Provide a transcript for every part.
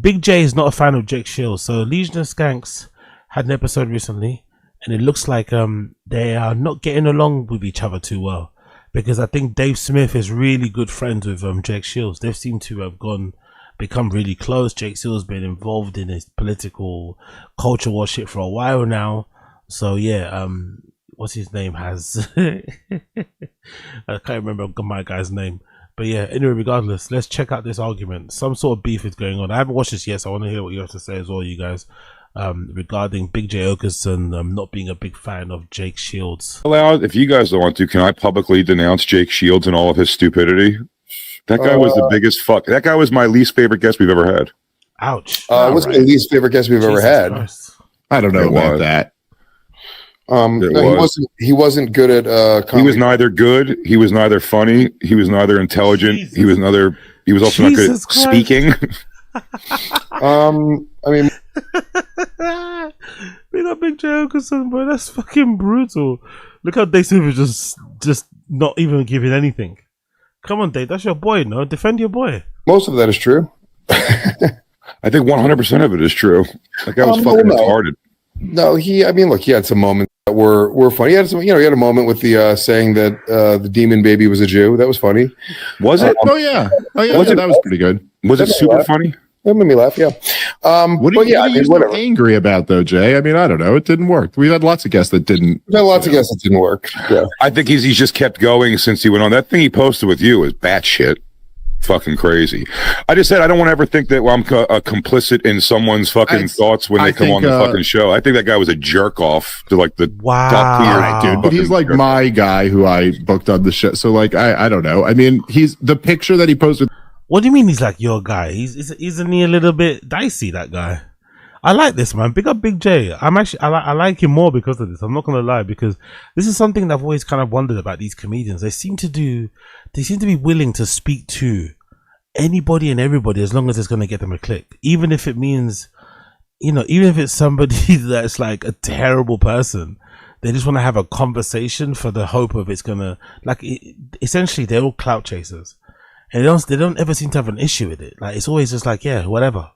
Big J is not a fan of Jake Shields. So Legion of Skanks had an episode recently, and it looks like they are not getting along with each other too well, because I think Dave Smith is really good friends with Jake Shields. They seem to have become really close. Jake Shields been involved in his political culture war shit for a while now. So yeah, what's his name has I can't remember my guy's name. But yeah, anyway, regardless, let's check out this argument. Some sort of beef is going on. I haven't watched this yet, so I want to hear what you have to say as well, you guys, regarding Big J Oakeson not being a big fan of Jake Shields. If you guys don't want to, can I publicly denounce Jake Shields and all of his stupidity? That guy was the biggest fuck. That guy was my least favorite guest we've ever had. Ouch. What's my least favorite guest we've ever had? Christ. I don't know about that. No, he wasn't good at comedy. He was neither good, he was neither funny, he was neither intelligent, he was also not good at speaking. I mean, we got Big J Oakeson, bro. That's fucking brutal. Look how Dave Smith is just not even giving anything. Come on, Dave, that's your boy, no? Defend your boy. Most of that is true. I think 100% of it is true. That guy was fucking retarded. No, he had some moments that were funny. He had some, he had a moment with the saying that the demon baby was a Jew. That was funny. Was it? Oh yeah, that was pretty good. Was it super funny? That made me laugh. Yeah. What are you so angry about, though, Jay? I mean, I don't know. It didn't work. We had lots of guests that didn't. We had lots of guests that didn't work. Yeah. I think he's just kept going since he went on. That thing he posted with you is batshit fucking crazy. I just said I don't want to ever think that I'm complicit in someone's fucking thoughts when they come on the fucking show. I think that guy was a jerk off to like the top tier, right, dude. But he's like my guy who I booked on the show. So like I don't know. I mean, he's the picture that he posted. What do you mean he's like your guy? Isn't he a little bit dicey, that guy? I like this, man. Big up Big J. I like him more because of this. I'm not gonna lie, because this is something that I've always kind of wondered about these comedians. They seem to be willing to speak to anybody and everybody as long as it's gonna get them a click. Even if it means, even if it's somebody that's like a terrible person, they just want to have a conversation for the hope of it's gonna essentially they're all clout chasers. And they don't ever seem to have an issue with it. Like, it's always just like, yeah, whatever.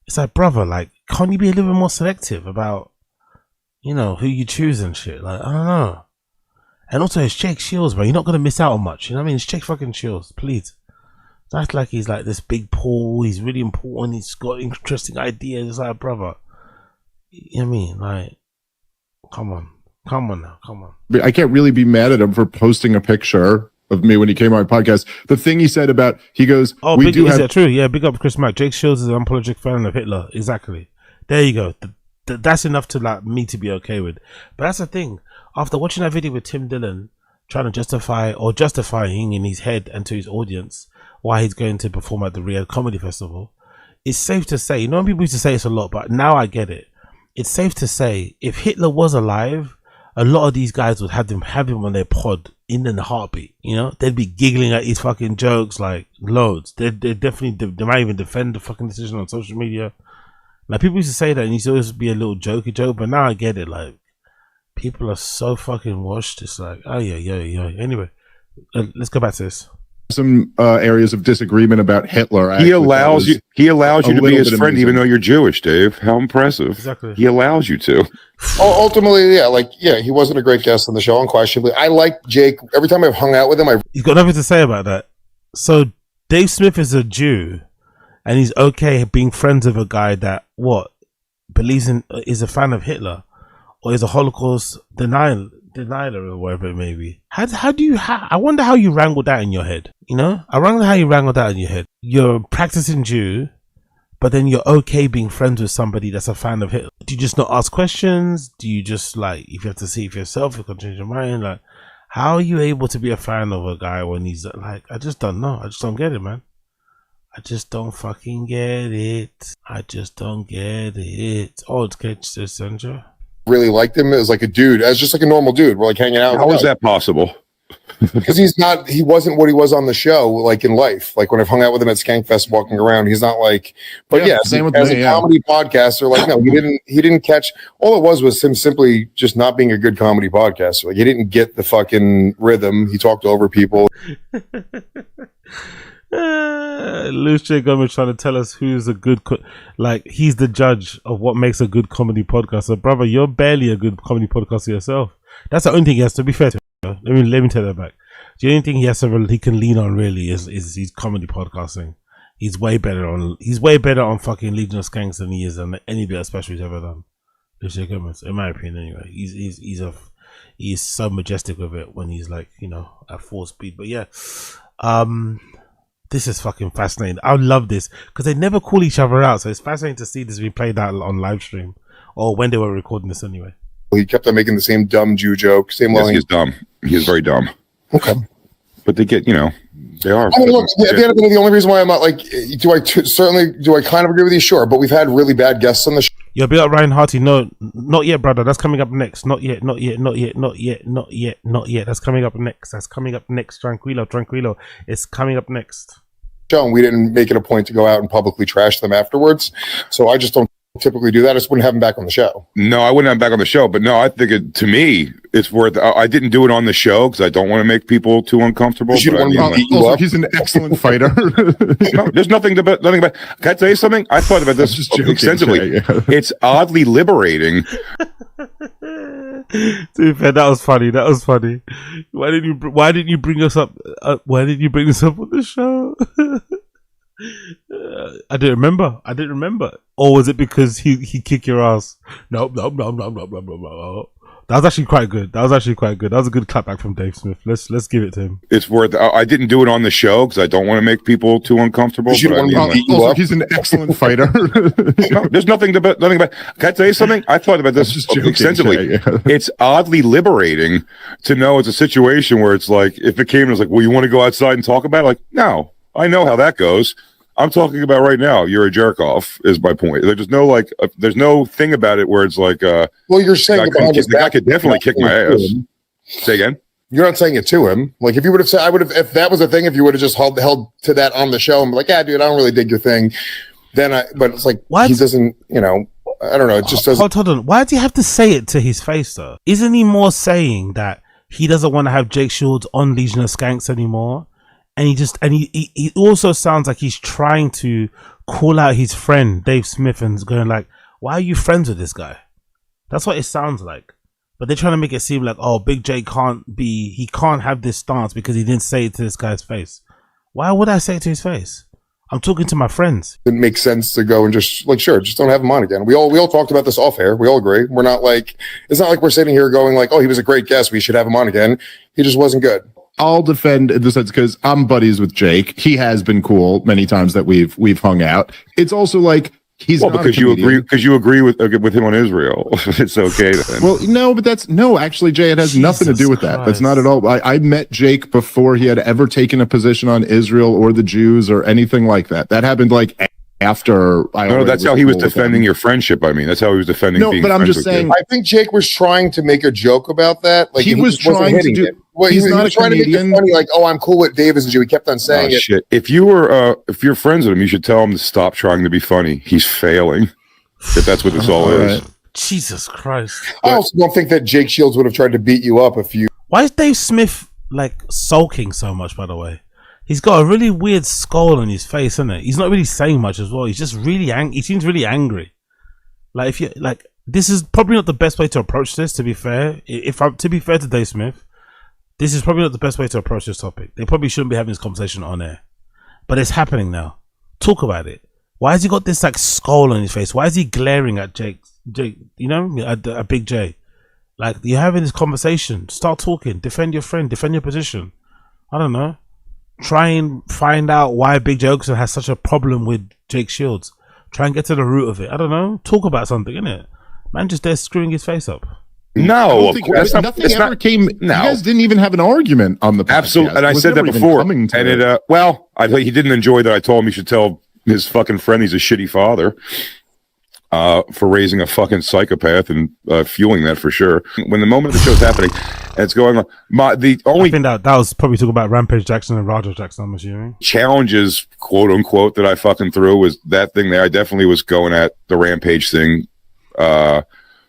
It's like, brother, like, can't you be a little bit more selective about, who you choose and shit? Like, I don't know. And also, it's Jake Shields, bro. You're not going to miss out on much. You know what I mean? It's Jake fucking Shields, please. It's not like he's like this big Paul. He's really important. He's got interesting ideas. It's like, brother, you know what I mean? Like, come on now. I can't really be mad at him for posting a picture of me when he came on my podcast. The thing he said about, he goes, is that true? Yeah, big up Chris Mack. Jake Shields is an unapologetic fan of Hitler. Exactly. There you go. That's enough to like me to be okay with. But that's the thing. After watching that video with Tim Dillon trying to justifying in his head and to his audience why he's going to perform at the Riyadh Comedy Festival, it's safe to say, people used to say this a lot, but now I get it. It's safe to say if Hitler was alive, a lot of these guys would have him on their pod in a heartbeat. They'd be giggling at his fucking jokes like loads. They definitely they might even defend the fucking decision on social media. Like, people used to say that and it used to always be a little jokey joke, but now I get it. Like, people are so fucking washed. It's like, oh yeah. Anyway, let's go back to this. Some areas of disagreement about Hitler. He allows you to be his friend even though you're Jewish, Dave. How impressive. Exactly. He allows you to. Ultimately, he wasn't a great guest on the show, unquestionably. I like Jake. Every time I've hung out with him, he's got nothing to say about that. So Dave Smith is a Jew and he's okay being friends with a guy that believes in, is a fan of Hitler or is a Holocaust denier or whatever it may be. I wonder how you wrangle that in your head. I wonder how you wrangle that in your head. You're a practicing Jew, but then you're okay being friends with somebody that's a fan of Hitler. Do you just not ask questions? Do you just if you have to see for yourself, you can change your mind? Like, how are you able to be a fan of a guy when he's like, I just don't know. I just don't get it, man. I just don't fucking get it. Oh, it's Catch this, Sandra. Really liked him as like a dude, as just like a normal dude. We're like hanging out. How is that possible? Because he wasn't what he was on the show, like in life. Like when I've hung out with him at Skankfest walking around, he's not like, but as a comedy podcaster, like, no, he didn't catch, all it was him simply just not being a good comedy podcaster. Like, he didn't get the fucking rhythm. He talked over people. Luce J. Gomez trying to tell us who's a good like he's the judge of what makes a good comedy podcast. So brother, you're barely a good comedy podcaster yourself. That's the only thing he has to be fair to. Let me take that back. The only thing he can lean on really is his comedy podcasting. He's way better on fucking Legion of Skanks than he is on any bit of special he's ever done. Luce J. Gomez, in my opinion anyway. He's so majestic with it when he's like, you know, at full speed. But yeah, this is fucking fascinating. I love this because they never call each other out, so it's fascinating to see this be played out on live stream or when they were recording this anyway. He kept on making the same dumb Jew joke. Same line. He's dumb. He's very dumb. Okay. But they get, you know, they are. I mean, look, at the end of the day, the only reason why I'm not like, do I kind of agree with you? Sure. But we've had really bad guests on the show. Yeah, be like Ryan Harty. No, not yet, brother. That's coming up next. Not yet. That's coming up next. Tranquilo. It's coming up next. And we didn't make it a point to go out and publicly trash them afterwards. So I just don't typically do that. I just wouldn't have him back on the show. No, I wouldn't have him back on the show. But no, I think to me, it's worth. I didn't do it on the show because I don't want to make people too uncomfortable. Also, he's an excellent fighter. No, there's nothing about. Can I tell you something? I thought about this extensively. Yeah. It's oddly liberating. To be fair, that was funny. Why didn't you bring us up? Why didn't you bring this up on the show? I didn't remember. Or was it because he kicked your ass? No. That was actually quite good. That was a good clapback from Dave Smith. Let's give it to him. It's worth. I didn't do it on the show because I don't want to make people too uncomfortable. Also, he's an excellent fighter. No, there's nothing about. Can I tell you something? I thought about this extensively. Yeah. It's oddly liberating to know it's a situation where it's like if it came and it was like, well, you want to go outside and talk about it? Like, no, I know how that goes. I'm talking about right now. You're a jerk off is my point. There's no there's no thing about it where it's like, well, you're saying the guy could definitely kick my ass. Say again. You're not saying it to him. Like if you would have said, if that was a thing, if you would have just held to that on the show and be like, yeah, dude, I don't really dig your thing. But it's like, he doesn't, you know, I don't know. It just doesn't. Hold on. Why do you have to say it to his face though? Isn't he more saying that he doesn't want to have Jake Shields on Legion of Skanks anymore? And he also sounds like he's trying to call out his friend Dave Smith and going like, why are you friends with this guy? That's what it sounds like. But they're trying to make it seem like, oh, Big J can't have this stance because he didn't say it to this guy's face. Why would I say it to his face? I'm talking to my friends. It makes sense to go and just like, sure, just don't have him on again. We all talked about this off air. We all agree. We're not like, it's not like we're sitting here going like, oh, he was a great guest. We should have him on again. He just wasn't good. I'll defend in the sense because I'm buddies with Jake. He has been cool many times that we've hung out. It's also like he's not because you agree with him on Israel. It's okay then. Well, no, but actually, Jay, it has nothing to do with that. That's not at all. I met Jake before he had ever taken a position on Israel or the Jews or anything like that. That happened like after that's how he was defending your friendship. I mean, that's how he was defending. No, but I'm just saying. I think Jake was trying to make a joke about that. Like he was trying to do. Well, he's not trying to make it funny. Like, oh, I'm cool with Davis and Jew. He kept on saying it. Shit. If you're friends with him, you should tell him to stop trying to be funny. He's failing. If that's what this all is. Right. Jesus Christ. I also don't think that Jake Shields would have tried to beat you up if you. Why is Dave Smith like sulking so much? By the way. He's got a really weird skull on his face, isn't it? He's not really saying much as well. He's just really angry. He seems really angry. Like if you like, this is probably not the best way to approach this. To be fair, to be fair to Dave Smith, this is probably not the best way to approach this topic. They probably shouldn't be having this conversation on air, but it's happening now. Talk about it. Why has he got this like skull on his face? Why is he glaring at Jake? You know, at Big J. Like you're having this conversation. Start talking. Defend your friend. Defend your position. I don't know. Try and find out why Big J Oakeson has such a problem with Jake Shields. Try and get to the root of it. I don't know. Talk about something, innit? Man just there screwing his face up. No, nothing ever came. No. You guys didn't even have an argument on the podcast. Absolutely, and I said that before. And I thought he didn't enjoy that. I told him he should tell his fucking friend he's a shitty father for raising a fucking psychopath and fueling that for sure. When the moment of the show's happening and it's going on, I think that was probably talking about Rampage Jackson and Roger Jackson. I'm assuming challenges, quote unquote, that I fucking threw was that thing there. I definitely was going at the Rampage thing.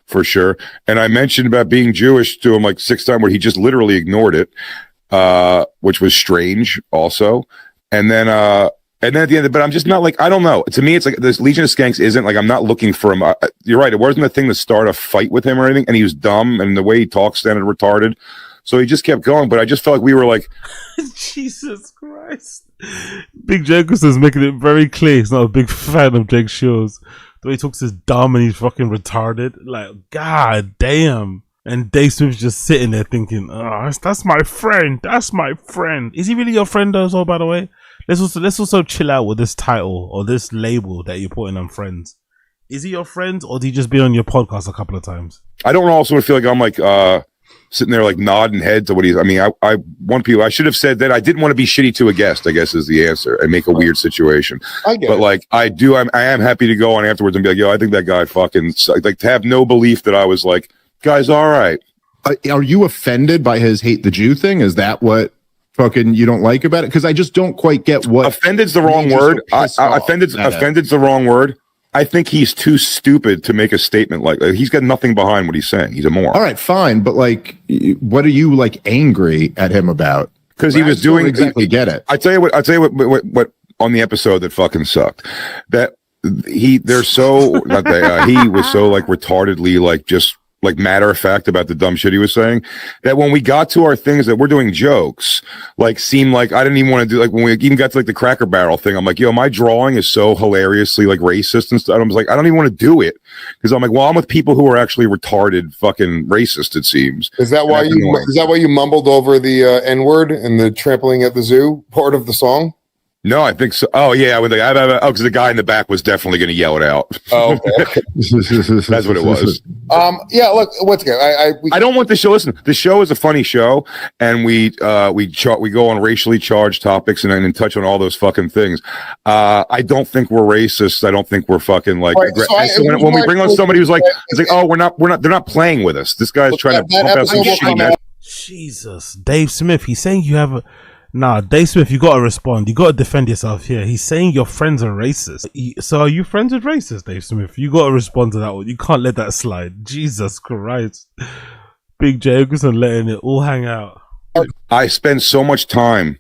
For sure. And I mentioned about being Jewish to him like 6 times where he just literally ignored it, which was strange also. And then at the end, but I'm just not like, I don't know. To me, it's like this Legion of Skanks isn't like, I'm not looking for him. You're right. It wasn't a thing to start a fight with him or anything. And he was dumb, and the way he talks sounded retarded. So he just kept going. But I just felt like we were like, Jesus Christ. Big J is making it very clear he's not a big fan of Jake Shields. The way he talks is dumb and he's fucking retarded. Like, god damn. And Dave Smith's just sitting there thinking, oh, that's my friend. That's my friend. Is he really your friend though, so by the way? Let's also chill out with this title or this label that you're putting on friends. Is he your friend, or did he just be on your podcast a couple of times? I don't also feel like I'm like sitting there like nodding head to what he's. I mean, I want people. I should have said that I didn't want to be shitty to a guest, I guess is the answer, and make a weird situation. I get it. Like I am happy to go on afterwards and be like, yo, I think that guy fucking sucked. Like to have no belief that I was like, guy's all right. Are you offended by his hate the Jew thing? Is that what fucking you don't like about it? Because I just don't quite get what. Offended's the wrong word. Offended's the wrong word. I think he's too stupid to make a statement like that. He's got nothing behind what he's saying. He's a moron. All right, fine, but like, what are you like angry at him about? Because he was doing exactly. Get it? I tell you what on the episode that fucking sucked. That he was so like retardedly like just like matter of fact about the dumb shit he was saying, that when we got to our things that we're doing jokes, like seemed like I didn't even want to do, like when we even got to like the Cracker Barrel thing, I'm like, yo, my drawing is so hilariously like racist and stuff. I was like, I don't even want to do it because I'm like, well, I'm with people who are actually retarded fucking racist, it seems. Is that why you mumbled over the N-word and the trampling at the zoo part of the song? No, I think so. Oh yeah, because the guy in the back was definitely going to yell it out. Oh, okay. That's what it was. Yeah. Look, once again, I don't want the show. Listen, the show is a funny show, and we go on racially charged topics and touch on all those fucking things. I don't think we're racist. I don't think we're fucking like. Right, when we bring on somebody who's like, it's like, oh, we're not. They're not playing with us. This guy's trying to pump out some shitty message. Jesus, Dave Smith. He's saying you have a. Nah, Dave Smith, you gotta respond. You gotta defend yourself here. He's saying your friends are racist. So are you friends with racists, Dave Smith? You gotta respond to that one. You can't let that slide. Jesus Christ. Big J Oakeson letting it all hang out. I spend so much time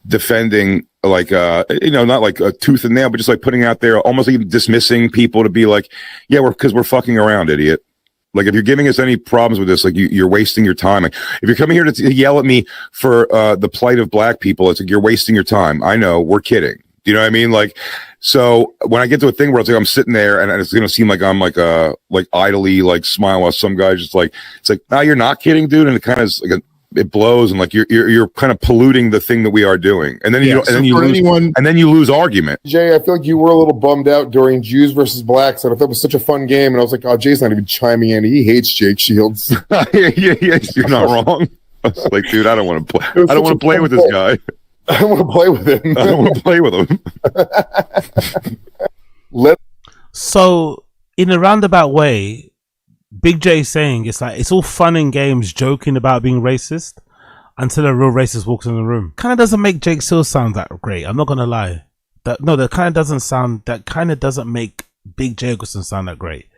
defending, like, not like a tooth and nail, but just like putting out there, almost even dismissing people to be like, yeah, because we're fucking around, idiot. Like, if you're giving us any problems with this, like you're wasting your time. Like, if you're coming here to yell at me for the plight of black people, it's like you're wasting your time. I know, we're kidding. Do you know what I mean? Like, so when I get to a thing where it's like I'm sitting there and it's gonna seem like I'm like idly like smiling while some guy just like, it's like, no, you're not kidding, dude. And it kind of like it blows and like you're kind of polluting the thing that we are doing, and then you lose argument. Jay, I feel like you were a little bummed out during Jews versus blacks, and I thought it was such a fun game, and I was like, oh, Jay's not even chiming in. He hates Jake Shields. yeah, you're not wrong. I was like, dude, I don't want to play. I don't want to play with this guy. I don't want to play with him. I don't want to play with him. So, in a roundabout way, Big J saying it's like it's all fun and games joking about being racist until a real racist walks in the room. Kind of doesn't make Jake Seals sound that great. I'm not gonna lie. That kind of doesn't make Big J Oakeson sound that great.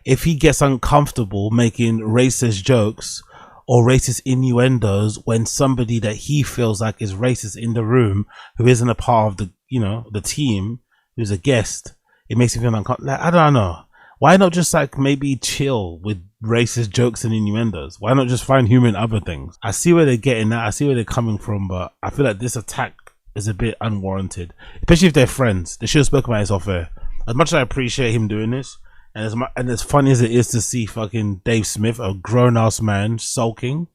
If he gets uncomfortable making racist jokes or racist innuendos when somebody that he feels like is racist in the room who isn't a part of the team, who's a guest, it makes him feel uncomfortable. Like, I don't know. Why not just like maybe chill with racist jokes and innuendos? Why not just find humor in other things? I see where they're getting at. I see where they're coming from, but I feel like this attack is a bit unwarranted, especially if they're friends. They should have spoken about this off air. As much as I appreciate him doing this, and as funny as it is to see fucking Dave Smith, a grown-ass man, sulking,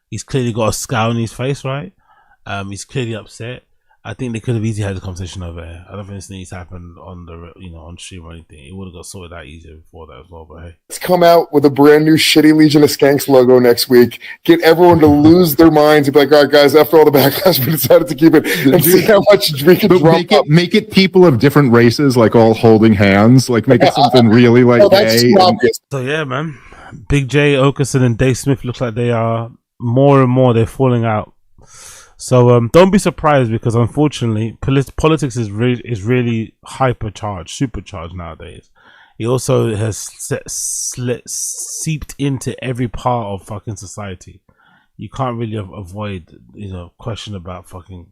he's clearly got a scowl on his face, right? He's clearly upset. I think they could have easily had a conversation over here. I don't think this needs to happen on on stream or anything. It would have got sorted out easier before that as well. But hey, let's come out with a brand new shitty Legion of Skanks logo next week. Get everyone to lose their minds and be like, all right, guys, after all the backlash, we decided to keep it and see how much we can drum up. Make it people of different races, like all holding hands. Like make it something really like gay. So yeah, man, Big J Oakeson and Dave Smith looks like they are more and more they're falling out. So don't be surprised because unfortunately politics is really supercharged nowadays. It also has seeped into every part of fucking society. You can't really avoid question about fucking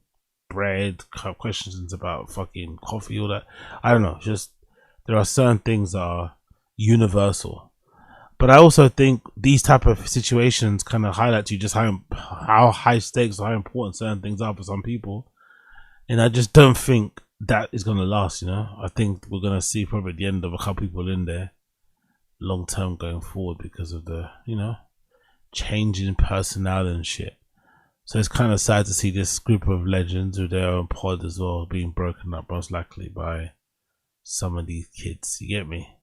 bread, questions about fucking coffee, all that. I don't know. Just there are certain things that are universal. But I also think these type of situations kind of highlight to you just how high stakes, how important certain things are for some people. And I just don't think that is going to last, you know. I think we're going to see probably the end of a couple people in there long term going forward because of the, you know, change in personnel and shit. So it's kind of sad to see this group of legends with their own pod as well being broken up most likely by some of these kids. You get me?